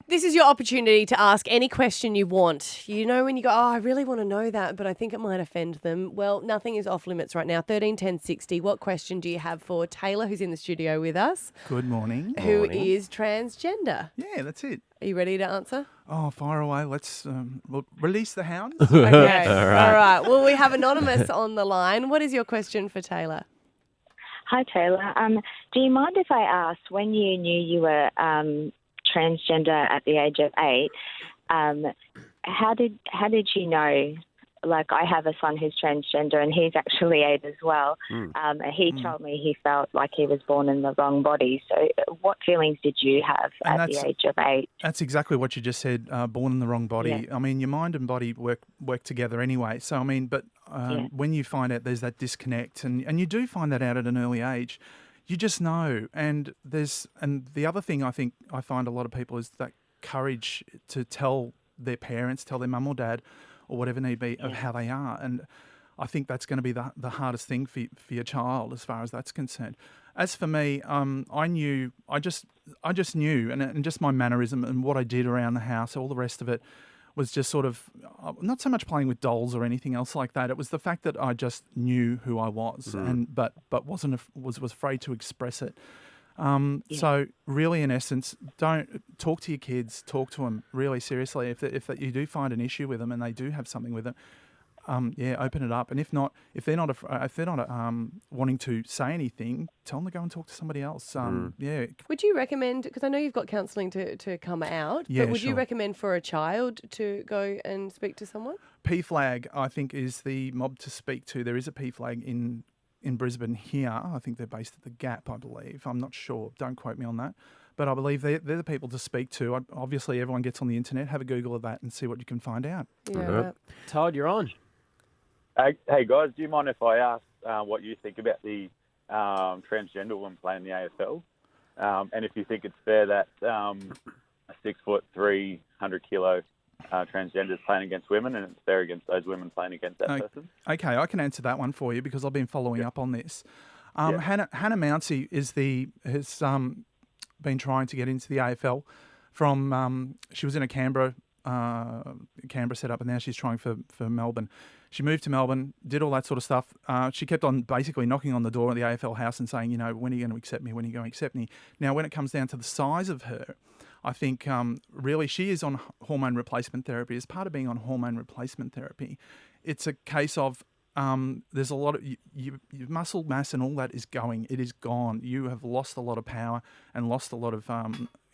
This is your opportunity to ask any question you want. You know when you go, I really want to know that, but I think it might offend them. Well, nothing is off limits right now. 13 10 60. What question do you have for Taylor, who's in the studio with us? Good morning. Who is transgender? Yeah, that's it. Are you ready to answer? Oh, fire away. Let's release the hounds. Okay. All right. Well, we have Anonymous on the line. What is your question for Taylor? Hi, Taylor. Do you mind if I ask, when you knew you were transgender at the age of 8, how did you know? Like, I have a son who's transgender, and he's actually 8 as well. He told me he felt like he was born in the wrong body. So what feelings did you have at the age of 8? That's exactly what you just said, born in the wrong body. Yeah. I mean, your mind and body work together anyway. So, I mean, but when you find out there's that disconnect, and you do find that out at an early age, you just know. And the other thing I think I find a lot of people is that courage to tell their parents, tell their mum or dad, or whatever need be, of how they are. And I think that's going to be the hardest thing for your child as far as that's concerned. As for me, I just knew, and just my mannerism and what I did around the house, all the rest of it was just sort of, not so much playing with dolls or anything else like that. It was the fact that I just knew who I was, but was afraid to express it. So really, in essence, don't talk to your kids. Talk to them really seriously. If you do find an issue with them and they do have something with them, open it up. And if they're not wanting to say anything, tell them to go and talk to somebody else. Would you recommend? Because I know you've got counselling to come out. Yeah, but would sure. you recommend for a child to go and speak to someone? PFLAG, I think, is the mob to speak to. There is a PFLAG in Brisbane here. I think they're based at the Gap, I believe. I'm not sure. Don't quote me on that. But I believe they're the people to speak to. Obviously, everyone gets on the internet. Have a Google of that and see what you can find out. Yeah. Right. Todd, you're on. Hey, guys, do you mind if I ask what you think about the transgender woman playing the AFL? And if you think it's fair that a 6'3", 100-kilo transgender is playing against women, and it's fair against those women playing against that person? Okay, I can answer that one for you because I've been following up on this. Hannah Mounsey has been trying to get into the AFL from she was in a Canberra setup, and now she's trying for Melbourne. She moved to Melbourne, did all that sort of stuff. She kept on basically knocking on the door of the AFL house and saying, when are you going to accept me? When are you going to accept me? Now, when it comes down to the size of her, I think really she is on hormone replacement therapy. As part of being on hormone replacement therapy, it's a case of there's a lot of your muscle mass and all that is going. It is gone. You have lost a lot of power and lost a lot of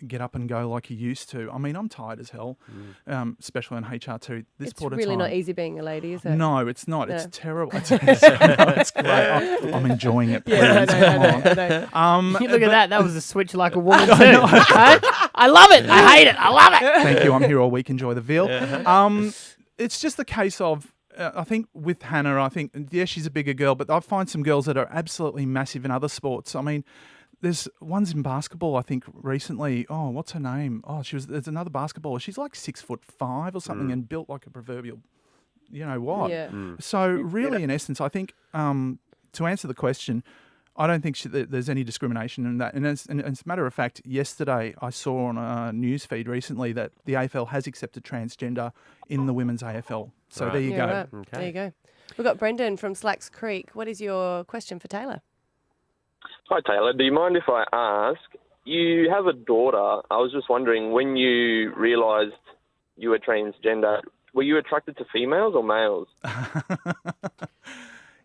get up and go like you used to. I mean, I'm tired as hell, especially on HR2. It's really not easy being a lady, is it? No, it's not. No. It's terrible. It's great. I'm enjoying it. Please. Yeah, I know. Look at that. That was a switch like a woman too. I love it. I hate it. I love it. Thank you. I'm here all week. Enjoy the veal. It's just the case of, I think with Hannah, she's a bigger girl, but I find some girls that are absolutely massive in other sports. I mean, there's ones in basketball, I think, recently. Oh, what's her name? Oh, there's another basketballer. She's like 6'5" or something and built like a proverbial, you know what? Yeah. So really, in essence, I think to answer the question, I don't think there's any discrimination in that. And as a matter of fact, yesterday I saw on a news feed recently that the AFL has accepted transgender in the women's AFL. So there you go. Right. Okay. There you go. We've got Brendan from Slacks Creek. What is your question for Taylor? Hi, Taylor. Do you mind if I ask? You have a daughter. I was just wondering, when you realised you were transgender, were you attracted to females or males?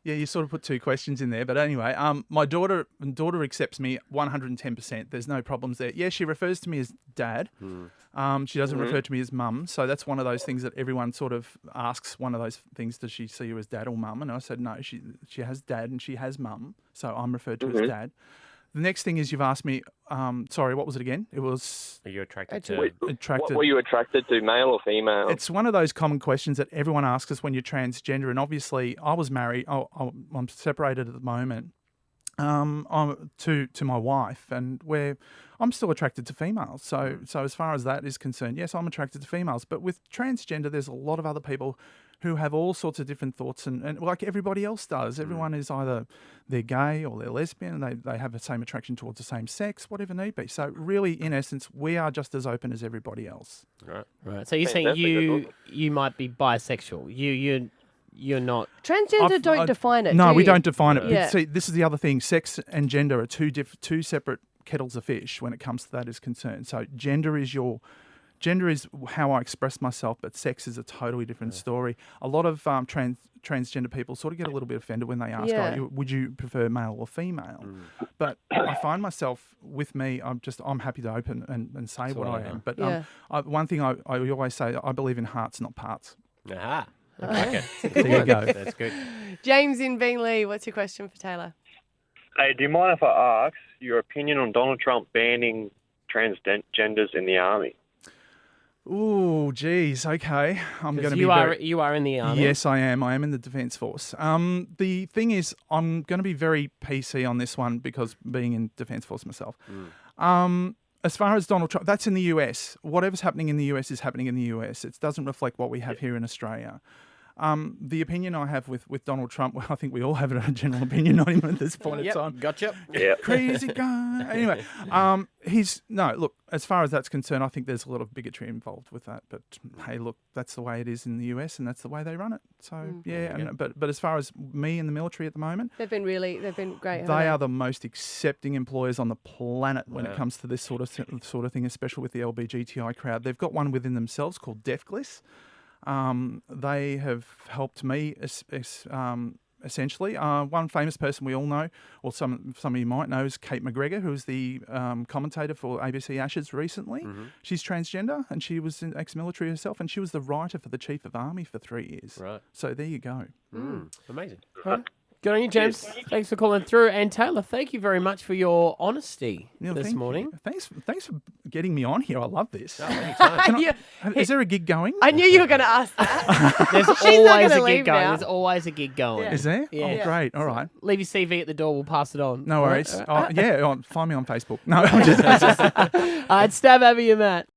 Yeah, you sort of put two questions in there. But anyway, my daughter accepts me 110%. There's no problems there. Yeah, she refers to me as dad. She doesn't refer to me as mum. So that's one of those things that everyone sort of asks, one of those things, does she see you as dad or mum? And I said, no, she has dad and she has mum. So I'm referred to as dad. The next thing is you've asked me, sorry, what was it again? It was... Are you attracted to... What were you attracted to, male or female? It's one of those common questions that everyone asks us when you're transgender. And obviously, I was married. I'm separated at the moment. to my wife, and I'm still attracted to females. So as far as that is concerned, yes, I'm attracted to females. But with transgender, there's a lot of other people who have all sorts of different thoughts, and like everybody else does. Everyone is either they're gay or they're lesbian, and they have the same attraction towards the same sex, whatever need be. So really, in essence, we are just as open as everybody else. Right. So you're saying you might be bisexual. You're not. Transgender don't define it. No, do we you? don't define it. Yeah. But see, this is the other thing. Sex and gender are two separate kettles of fish when it comes to that is concerned. So gender is how I express myself, but sex is a totally different story. A lot of transgender people sort of get a little bit offended when they ask, would you prefer male or female? But I find myself, with me, I'm happy to open and say what I am. But one thing I always say, I believe in hearts, not parts. Aha. Okay. There you go. That's good. James in Beenleigh, what's your question for Taylor? Hey, do you mind if I ask your opinion on Donald Trump banning transgenders in the army? Oh, geez. Okay. I'm going to be You are in the army? Yes, I am. I am in the Defence Force. The thing is, I'm going to be very PC on this one because being in Defence Force myself. As far as Donald Trump, that's in the US. Whatever's happening in the US is happening in the US. It doesn't reflect what we have here in Australia. The opinion I have with Donald Trump, well, I think we all have a general opinion on him at this point in time. Gotcha. Yeah. Crazy guy. Anyway, look, as far as that's concerned, I think there's a lot of bigotry involved with that. But hey, look, that's the way it is in the US and that's the way they run it. So but as far as me in the military at the moment, They've been great. they are the most accepting employers on the planet when it comes to this sort of thing, especially with the LGBTI crowd. They've got one within themselves called DeafGliss. They have helped me essentially. One famous person we all know, or some of you might know, is Kate McGregor, who was the commentator for ABC Ashes recently. She's transgender and she was ex-military herself, and she was the writer for the Chief of Army for 3 years. Right. So there you go. Amazing. All right. Good on you, James. Thanks for calling through. And Taylor, thank you very much for your honesty this morning. Thanks for getting me on here. I love this. Anytime. Is there a gig going? I knew you were going to ask that. There's She's not always gonna a leave gig going. now. There's always a gig going. Yeah. Is there? Yeah. Oh, great. All right. Leave your CV at the door. We'll pass it on. No worries. All right. Find me on Facebook. No, I'm just... It's Stav, Abby, and Matt.